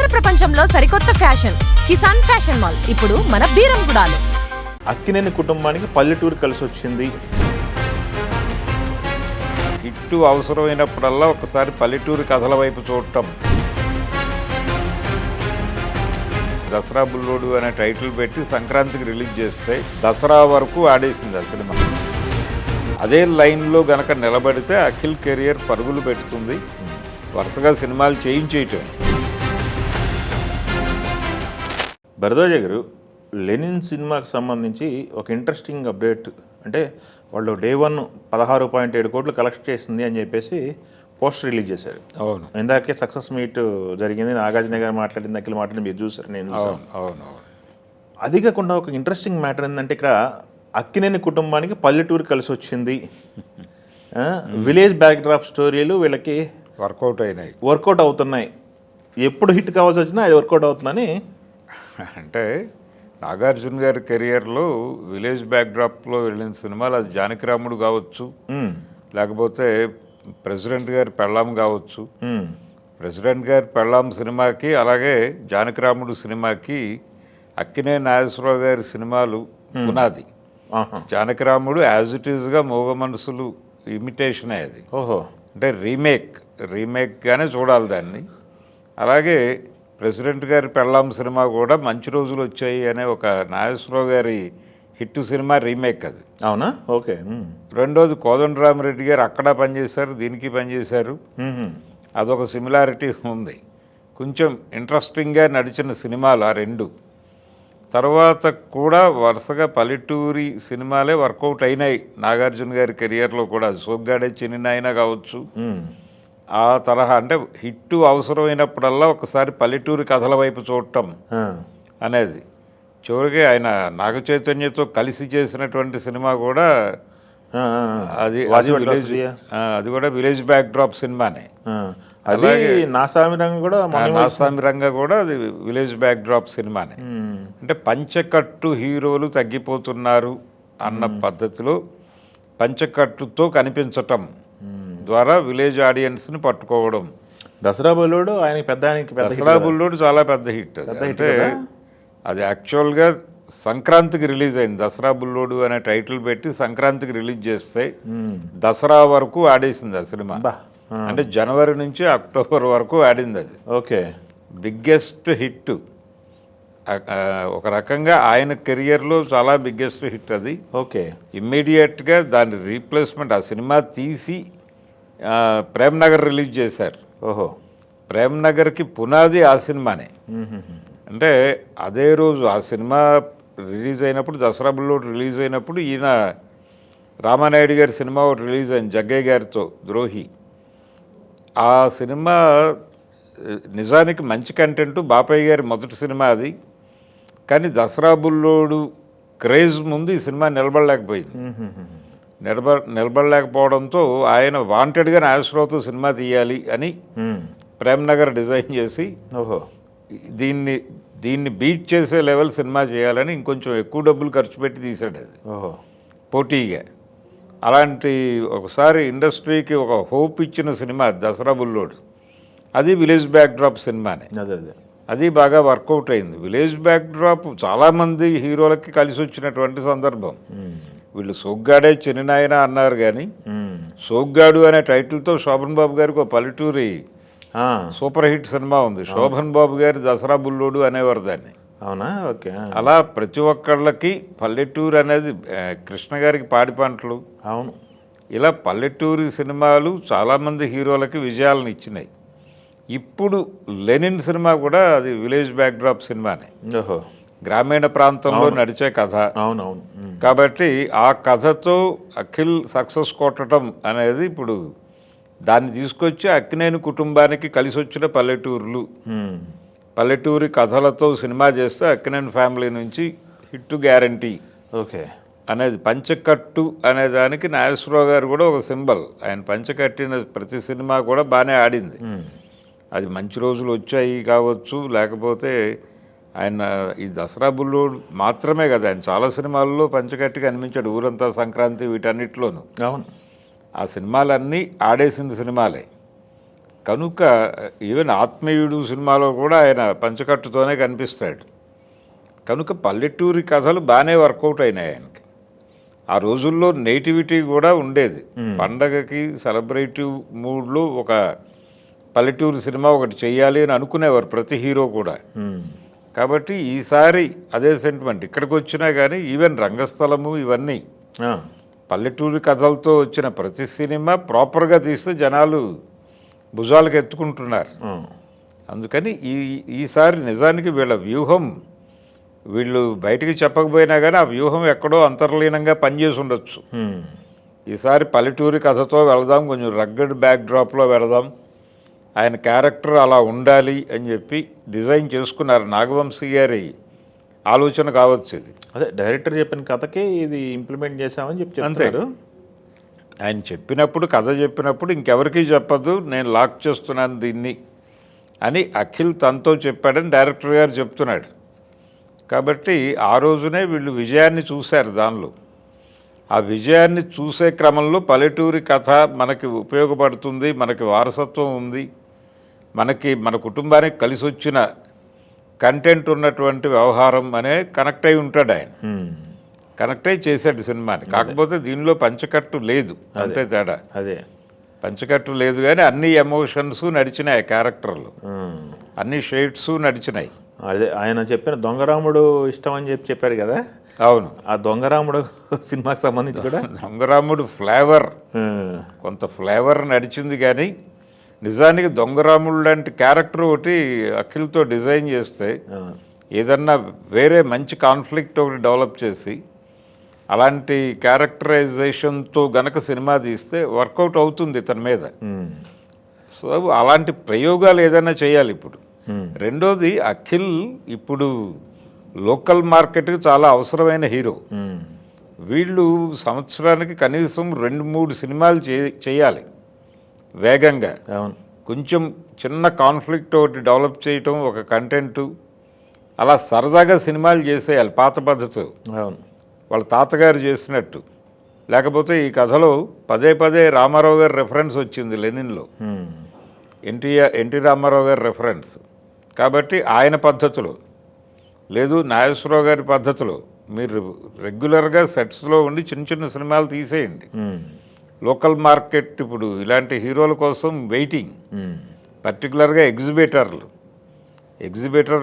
Digital ప్రపంచంలో సరికొత్త fashion Kisan fashion mall ఇప్పుడు మన బీరంగూడలో. అక్కినేని కుటుంబానికి పల్లెటూరు కలిసి వచ్చింది. హిట్టు అవసరమైనప్పుడల్లా ఒకసారి పల్లెటూరు కథల వైపు చూడటం. దసరా బుల్లోడు అనే టైటిల్ పెట్టి సంక్రాంతికి రిలీజ్ చేస్తే దసరా వరకు ఆడేసింది ఆ సినిమా. అదే లైన్లో గనక నిలబడితే అఖిల్ కెరియర్ పరుగులు పెడుతుంది. వరుసగా సినిమాలు చేయించేయటం. భరద్వాజ గారు, లెనిన్ సినిమాకి సంబంధించి ఒక ఇంట్రెస్టింగ్ అప్డేట్ అంటే వాళ్ళు డే 1 16.7 కోట్లు కలెక్ట్ చేసింది అని చెప్పేసి పోస్టర్ రిలీజ్ చేశారు. అవును, ఇందాకే సక్సెస్ మీట్ జరిగింది. నాగార్జున గారు మాట్లాడింది, అఖిల్ మాట్లాడింది మీరు చూసారు, నేను చూసాను. అవును. అది కాకుండా ఒక ఇంట్రెస్టింగ్ మ్యాటర్ ఏంటంటే ఇక్కడ అక్కినేని కుటుంబానికి పల్లెటూరు కలిసి వచ్చింది. విలేజ్ బ్యాక్డ్రాప్ స్టోరీలు వీళ్ళకి వర్కౌట్ అవుతున్నాయి. ఎప్పుడు హిట్ కావాల్సి వచ్చినా అది వర్కౌట్ అవుతుందని. అంటే నాగార్జున గారి కెరియర్లో విలేజ్ బ్యాక్డ్రాప్లో వెళ్ళిన సినిమాలు అది జానకిరాముడు కావచ్చు, లేకపోతే ప్రెసిడెంట్ గారి పెళ్ళాం కావచ్చు. ప్రెసిడెంట్ గారి పెళ్ళాం సినిమాకి అలాగే జానకిరాముడు సినిమాకి అక్కినేని నాగేశ్వరరావు గారి సినిమాలు పునాది. జానకిరాముడు యాజ్ ఇట్ ఈజ్గా మోగ మనసులు ఇమిటేషనే అది. ఓహో, అంటే రీమేక్గానే చూడాలి దాన్ని. అలాగే ప్రెసిడెంట్ గారి పెళ్ళాం సినిమా కూడా మంచి రోజులు వచ్చాయి అనే ఒక నాగేశ్వరరావు గారి హిట్ సినిమా రీమేక్ అది. అవునా? ఓకే. రెండోది కోదండరామిరెడ్డి గారు అక్కడ పనిచేశారు, దీనికి పనిచేశారు. అదొక సిమిలారిటీ ఉంది. కొంచెం ఇంట్రెస్టింగ్గా నడిచిన సినిమాలు ఆ రెండు. తర్వాత కూడా వరుసగా పల్లెటూరి సినిమాలే వర్కౌట్ అయినాయి నాగార్జున గారి కెరియర్లో కూడా. సోగ్గాడే చిన్న కావచ్చు, ఆ తరహా. అంటే హిట్టు అవసరమైనప్పుడల్లా ఒకసారి పల్లెటూరి కథల వైపు చూడటం అనేది. చివరికి ఆయన నాగ చైతన్యతో కలిసి చేసినటువంటి సినిమా కూడా అది కూడా విలేజ్ బ్యాక్ డ్రాప్ సినిమానే. అలాగే నాసామిరంగా కూడా అది విలేజ్ బ్యాక్ డ్రాప్ సినిమానే. అంటే పంచకట్టు హీరోలు తగ్గిపోతున్నారు అన్న పద్ధతిలో పంచకట్టుతో కనిపించటం ద్వారా విలేజ్ ఆడియన్స్ని పట్టుకోవడం. దసరా బుల్లోడు ఆయన దసరా బుల్లోడు చాలా పెద్ద హిట్. అంటే అది యాక్చువల్గా సంక్రాంతికి రిలీజ్ అయింది. దసరా బుల్లోడు అనే టైటిల్ పెట్టి సంక్రాంతికి రిలీజ్ చేస్తే దసరా వరకు ఆడేసింది ఆ సినిమా. అంటే జనవరి నుంచి అక్టోబర్ వరకు ఆడింది అది. Okay, biggest hit. ఒక రకంగా ఆయన కెరియర్లో చాలా బిగ్గెస్ట్ హిట్ అది. ఓకే. ఇమ్మీడియట్గా దాని రీప్లేస్మెంట్ ఆ సినిమా తీసి ప్రేమ్ నగర్ రిలీజ్ చేశారు. ఓహో, ప్రేమ్ నగర్కి పునాది ఆ సినిమానే. అంటే అదే రోజు ఆ సినిమా రిలీజ్ అయినప్పుడు, దసరా బుల్లోడు రిలీజ్ అయినప్పుడు ఈయన రామానాయుడు గారి సినిమా ఒకటి రిలీజ్ అయింది జగ్గయ్య గారితో, ద్రోహి. ఆ సినిమా నిజానికి మంచి కంటెంట్, బాపయ్య గారి మొదటి సినిమా అది. కానీ దసరా బుల్లోడు క్రేజ్ ముందు ఈ సినిమా నిలబడలేకపోయింది. నిలబడలేకపోవడంతో ఆయన వాంటెడ్గా నాగేశ్వరరావుతో సినిమా తీయాలి అని ప్రేమ్ నగర్ డిజైన్ చేసి, ఓహో దీన్ని బీట్ చేసే లెవెల్ సినిమా చేయాలని ఇంకొంచెం ఎక్కువ డబ్బులు ఖర్చు పెట్టి తీశాడు అది. ఓహో, పోటీగా. అలాంటి ఒకసారి ఇండస్ట్రీకి ఒక హోప్ ఇచ్చిన సినిమా దసరా బుల్లోడు. అది విలేజ్ బ్యాక్ డ్రాప్ సినిమానే. అది బాగా వర్కౌట్ అయింది. విలేజ్ బ్యాక్ డ్రాప్ చాలామంది హీరోలకి కలిసి వచ్చినటువంటి సందర్భం. వీళ్ళు సోగ్గాడే చిన్ననాయన అన్నారు కానీ సోగ్గాడు అనే టైటిల్తో శోభన్ బాబు గారికి ఒక పల్లెటూరి సూపర్ హిట్ సినిమా ఉంది. శోభన్ బాబు గారి దసరా బుల్లోడు అనేవారు దాన్ని. అవునా? ఓకే. అలా ప్రతి ఒక్కళ్ళకి పల్లెటూరు అనేది కృష్ణ గారికి పాడి పంటలు. అవును, ఇలా పల్లెటూరి సినిమాలు చాలామంది హీరోలకి విజయాలను ఇచ్చినాయి. ఇప్పుడు లెనిన్ సినిమా కూడా అది విలేజ్ బ్యాక్ డ్రాప్ సినిమానే. ఓహో, గ్రామీణ ప్రాంతంలో నడిచే కథ. అవునవును. కాబట్టి ఆ కథతో అఖిల్ సక్సెస్ కొట్టడం అనేది ఇప్పుడు దాన్ని తీసుకొచ్చి అక్కినేని కుటుంబానికి కలిసి వచ్చిన పల్లెటూరి కథలతో సినిమా చేస్తే అక్కినేని ఫ్యామిలీ నుంచి హిట్ గ్యారంటీ. ఓకే. అనేది పంచకట్టు అనే దానికి నాగేశ్వరరావు గారు కూడా ఒక సింబల్. ఆయన పంచకట్టిన ప్రతి సినిమా కూడా బాగానే ఆడింది. అది మంచి రోజులు వచ్చాయి కావచ్చు, లేకపోతే ఆయన ఈ దసరా బుల్లోడు మాత్రమే కదా, ఆయన చాలా సినిమాల్లో పంచకట్టుగా అనిపించాడు. ఊరంతా సంక్రాంతి వీటన్నిటిలోనూ. అవును, ఆ సినిమాలన్నీ ఆడేసిన సినిమాలే. కనుక ఈవెన్ ఆత్మీయుడు సినిమాలో కూడా ఆయన పంచకట్టుతోనే కనిపిస్తాడు. కనుక పల్లెటూరి కథలు బాగానే వర్కౌట్ అయినాయి ఆయనకి. ఆ రోజుల్లో నేటివిటీ కూడా ఉండేది. పండగకి సెలబ్రేటివ్ మూడ్లో ఒక పల్లెటూరు సినిమా ఒకటి చెయ్యాలి అని అనుకునేవారు ప్రతి హీరో కూడా. కాబట్టి ఈసారి అదే సెంటిమెంట్ ఇక్కడికి వచ్చినా కానీ ఈవెన్ రంగస్థలము ఇవన్నీ పల్లెటూరి కథలతో వచ్చిన ప్రతి సినిమా ప్రాపర్గా తీస్తే జనాలు భుజాలకు ఎత్తుకుంటున్నారు. అందుకని ఈసారి నిజానికి వీళ్ళ వ్యూహం వీళ్ళు బయటికి చెప్పకపోయినా కానీ ఆ వ్యూహం ఎక్కడో అంతర్లీనంగా పనిచేసి ఉండొచ్చు. ఈసారి పల్లెటూరి కథతో వెళదాం, కొంచెం రగ్గడ్ బ్యాక్ డ్రాప్లో వెళదాం, ఆయన క్యారెక్టర్ అలా ఉండాలి అని చెప్పి డిజైన్ చేసుకున్నారు. నాగవంశీ గారి ఆలోచన కావచ్చు ఇది. అదే డైరెక్టర్ చెప్పిన కథకే ఇది ఇంప్లిమెంట్ చేశామని చెప్పి అంతే. ఆయన చెప్పినప్పుడు కథ చెప్పినప్పుడు ఇంకెవరికీ చెప్పదు, నేను లాక్ చేస్తున్నాను దీన్ని అని అఖిల్ తనతో చెప్పాడని డైరెక్టర్ గారు చెప్తున్నాడు. కాబట్టి ఆ రోజునే వీళ్ళు విజయాన్ని చూశారు. దానిలో ఆ విజయాన్ని చూసే క్రమంలో పల్లెటూరి కథ మనకి ఉపయోగపడుతుంది, మనకి వారసత్వం ఉంది, మనకి మన కుటుంబానికి కలిసి వచ్చిన కంటెంట్ ఉన్నటువంటి వ్యవహారం అనే కనెక్ట్ అయి ఉంటాడు ఆయన. కనెక్ట్ అయి చేశాడు సినిమాని. కాకపోతే దీనిలో పంచకట్టు లేదు, అంతే తేడా. అదే పంచకట్టు లేదు కానీ అన్ని ఎమోషన్స్ నడిచినాయి, క్యారెక్టర్లు అన్ని షేడ్స్ నడిచినాయి. అదే ఆయన చెప్పిన దొంగరాముడు ఇష్టం అని చెప్పాడు కదా. అవును, ఆ దొంగరాముడు సినిమాకి సంబంధించి కూడా దొంగరాముడు ఫ్లేవర్, కొంత ఫ్లేవర్ నడిచింది. కానీ నిజానికి దొంగరాముడు లాంటి క్యారెక్టర్ ఒకటి అఖిల్తో డిజైన్ చేస్తే ఏదన్నా వేరే మంచి కాన్ఫ్లిక్ట్ ఒకటి డెవలప్ చేసి అలాంటి క్యారెక్టరైజేషన్తో గనక సినిమా తీస్తే వర్కౌట్ అవుతుంది ఇతని మీద. సో అలాంటి ప్రయోగాలు ఏదైనా చేయాలి ఇప్పుడు. రెండోది, అఖిల్ ఇప్పుడు లోకల్ మార్కెట్కి చాలా అవసరమైన హీరో. వీళ్ళు సంవత్సరానికి కనీసం 2-3 సినిమాలు చేయాలి వేగంగా. కొంచెం చిన్న కాన్ఫ్లిక్ట్ ఒకటి డెవలప్ చేయటం, ఒక కంటెంటు, అలా సరదాగా సినిమాలు చేసేయాలి పాత పద్ధతి. వాళ్ళ తాతగారు చేసినట్టు. లేకపోతే ఈ కథలో పదే పదే రామారావు గారి రెఫరెన్స్ వచ్చింది లెనిన్లో, ఎన్టీ రామారావు గారి రెఫరెన్స్. కాబట్టి ఆయన పద్ధతిలో లేదు, నాగేశ్వరరావు గారి పద్ధతిలో మీరు రెగ్యులర్గా సెట్స్లో ఉండి చిన్న చిన్న సినిమాలు తీసేయండి. లోకల్ మార్కెట్ ఇప్పుడు ఇలాంటి హీరోల కోసం వెయిటింగ్. పర్టికులర్గా ఎగ్జిబిటర్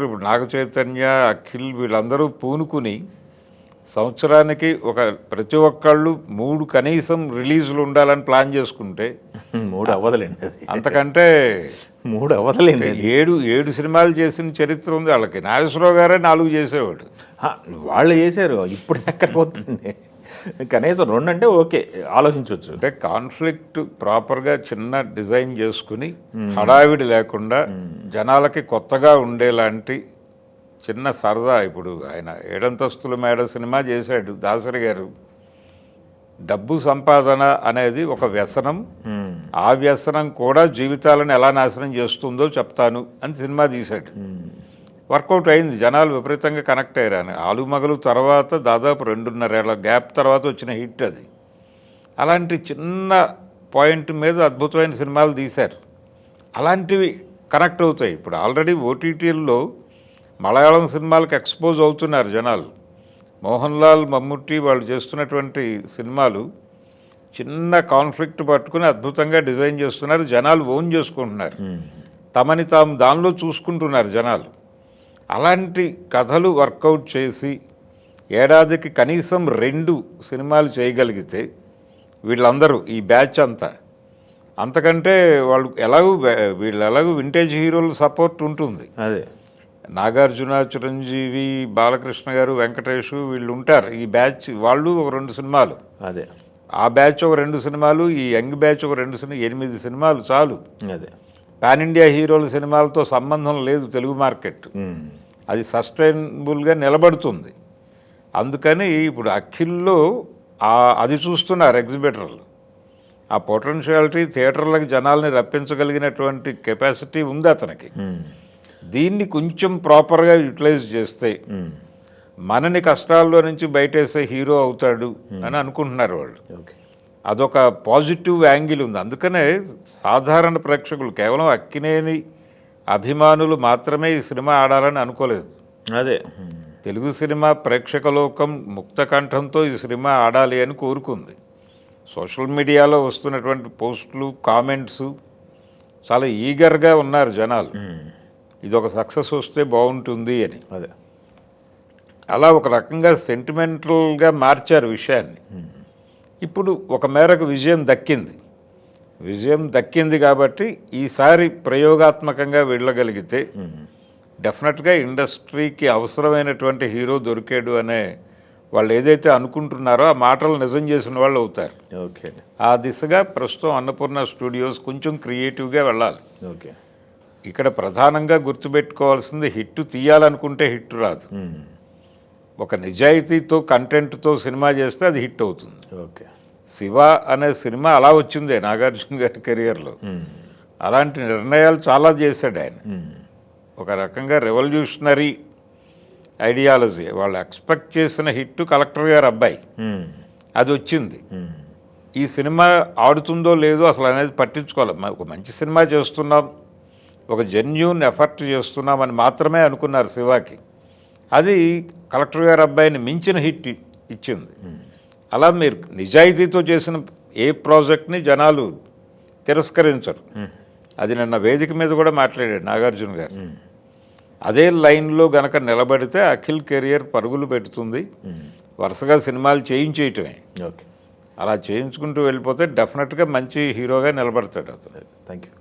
ఇప్పుడు నాగ చైతన్య, అఖిల్ వీళ్ళందరూ పూనుకుని సంవత్సరానికి ప్రతి ఒక్కళ్ళు 3 కనీసం రిలీజులు ఉండాలని ప్లాన్ చేసుకుంటే 3 అవ్వదులేండి. అంతకంటే 3 అవ్వదులేండి. 7 సినిమాలు చేసిన చరిత్ర ఉంది వాళ్ళకి. నాగేశ్వరరావు గారే 4 చేసేవాడు. వాళ్ళు చేశారు, ఇప్పుడు ఎక్కడ పోతుంది. కనీసం 2 అంటే ఓకే, ఆలోచించవచ్చు. అంటే కాన్ఫ్లిక్ట్ ప్రాపర్గా చిన్న డిజైన్ చేసుకుని హడావిడి లేకుండా జనాలకి కొత్తగా ఉండేలాంటి చిన్న సరదా. ఇప్పుడు ఆయన 7 అంతస్తుల మేడ సినిమా చేశాడు దాసరి గారు. డబ్బు సంపాదన అనేది ఒక వ్యసనం, ఆ వ్యసనం కూడా జీవితాలను ఎలా నాశనం చేస్తుందో చెప్తాను అని సినిమా తీశాడు. వర్కౌట్ అయింది, జనాలు విపరీతంగా కనెక్ట్ అయ్యారు. ఆలుమగలు తర్వాత దాదాపు 2.5 ఏళ్ల గ్యాప్ తర్వాత వచ్చిన హిట్ అది. అలాంటి చిన్న పాయింట్ మీద అద్భుతమైన సినిమాలు తీశారు. అలాంటివి కనెక్ట్ అవుతాయి. ఇప్పుడు ఆల్రెడీ ఓటీటీల్లో మలయాళం సినిమాలకు ఎక్స్పోజ్ అవుతున్నారు జనాలు. మోహన్ లాల్, మమ్ముట్టి వాళ్ళు చేస్తున్నటువంటి సినిమాలు చిన్న కాన్ఫ్లిక్ట్ పట్టుకుని అద్భుతంగా డిజైన్ చేస్తున్నారు. జనాలు ఓన్ చేసుకుంటున్నారు, తమని తాము దానిలో చూసుకుంటున్నారు జనాలు. అలాంటి కథలు వర్కౌట్ చేసి ఏడాదికి కనీసం 2 సినిమాలు చేయగలిగితే వీళ్ళందరూ ఈ బ్యాచ్ అంతకంటే వీళ్ళు ఎలాగూ వింటేజ్ హీరోల సపోర్ట్ ఉంటుంది. అదే నాగార్జున, చిరంజీవి, బాలకృష్ణ గారు, వెంకటేష్ వీళ్ళు ఉంటారు. ఈ బ్యాచ్ వాళ్ళు ఒక 2 సినిమాలు, అదే ఆ బ్యాచ్ ఒక 2 సినిమాలు, ఈ యంగ్ బ్యాచ్ ఒక 2 సినిమాలు, 8 సినిమాలు చాలు. అదే పాన్ ఇండియా హీరోల సినిమాలతో సంబంధం లేదు తెలుగు మార్కెట్. అది సస్టైనబుల్గా నిలబడుతుంది. అందుకని ఇప్పుడు అఖిల్లో అది చూస్తున్నారు ఎగ్జిబిటర్లు. ఆ పొటెన్షియాలిటీ థియేటర్లకు జనాల్ని రప్పించగలిగినటువంటి కెపాసిటీ ఉంది అతనికి. దీన్ని కొంచెం ప్రాపర్గా యూటిలైజ్ చేస్తే మనని కష్టాల్లో నుంచి బయటేసే హీరో అవుతాడు అని అనుకుంటున్నారు వాళ్ళు. అదొక పాజిటివ్ యాంగిల్ ఉంది. అందుకనే సాధారణ ప్రేక్షకులు కేవలం అక్కినేని అభిమానులు మాత్రమే ఈ సినిమా ఆడాలని అనుకోలేదు. అదే తెలుగు సినిమా ప్రేక్షక లోకం ముక్త కంఠంతో ఈ సినిమా ఆడాలి అని కోరుకుంది. సోషల్ మీడియాలో వస్తున్నటువంటి పోస్టులు, కామెంట్స్ చాలా ఈగర్గా ఉన్నారు జనాలు, ఇది ఒక సక్సెస్ వస్తే బాగుంటుంది అని. అదే అలా ఒక రకంగా సెంటిమెంటల్గా మార్చారు విషయాన్ని. ఇప్పుడు ఒక మేరకు విజయం దక్కింది కాబట్టి ఈసారి ప్రయోగాత్మకంగా వెళ్ళగలిగితే డెఫినెట్గా ఇండస్ట్రీకి అవసరమైనటువంటి హీరో దొరికాడు అనే వాళ్ళు ఏదైతే అనుకుంటున్నారో ఆ మాటలు నిజం చేసిన వాళ్ళు అవుతారు. ఓకే, ఆ దిశగా ప్రస్తుతం అన్నపూర్ణ స్టూడియోస్ కొంచెం క్రియేటివ్గా వెళ్ళాలి. ఓకే. ఇక్కడ ప్రధానంగా గుర్తుపెట్టుకోవాల్సింది హిట్ తీయాలనుకుంటే హిట్ రాదు. ఒక నిజాయితీతో కంటెంట్తో సినిమా చేస్తే అది హిట్ అవుతుంది. ఓకే. శివ అనే సినిమా అలా వచ్చిందే నాగార్జున గారి కెరియర్లో. అలాంటి నిర్ణయాలు చాలా చేశాడు ఆయన. ఒక రకంగా రెవల్యూషనరీ ఐడియాలజీ. వాళ్ళు ఎక్స్పెక్ట్ చేసిన హిట్ కలెక్టర్ గారి అబ్బాయి, అది వచ్చింది. ఈ సినిమా ఆడుతుందో లేదో అసలు అనేది పట్టించుకోవాలి. ఒక మంచి సినిమా చేస్తున్నాం, ఒక జెన్యూన్ ఎఫర్ట్ చేస్తున్నామని మాత్రమే అనుకున్నారు శివాకి. అది కలెక్టర్ గారి అబ్బాయిని మించిన హిట్ ఇచ్చింది. అలా మీరు నిజాయితీతో చేసిన ఏ ప్రాజెక్ట్ని జనాలు తిరస్కరించరు. అది నిన్న వేదిక మీద కూడా మాట్లాడాడు నాగార్జున గారు. అదే లైన్లో గనక నిలబడితే అఖిల్ కెరియర్ పరుగులు పెడుతుంది. వరుసగా సినిమాలు చేయించేయటమే. ఓకే. అలా చేయించుకుంటూ వెళ్ళిపోతే డెఫినెట్గా మంచి హీరోగా నిలబడతాడు అతను. Thank you.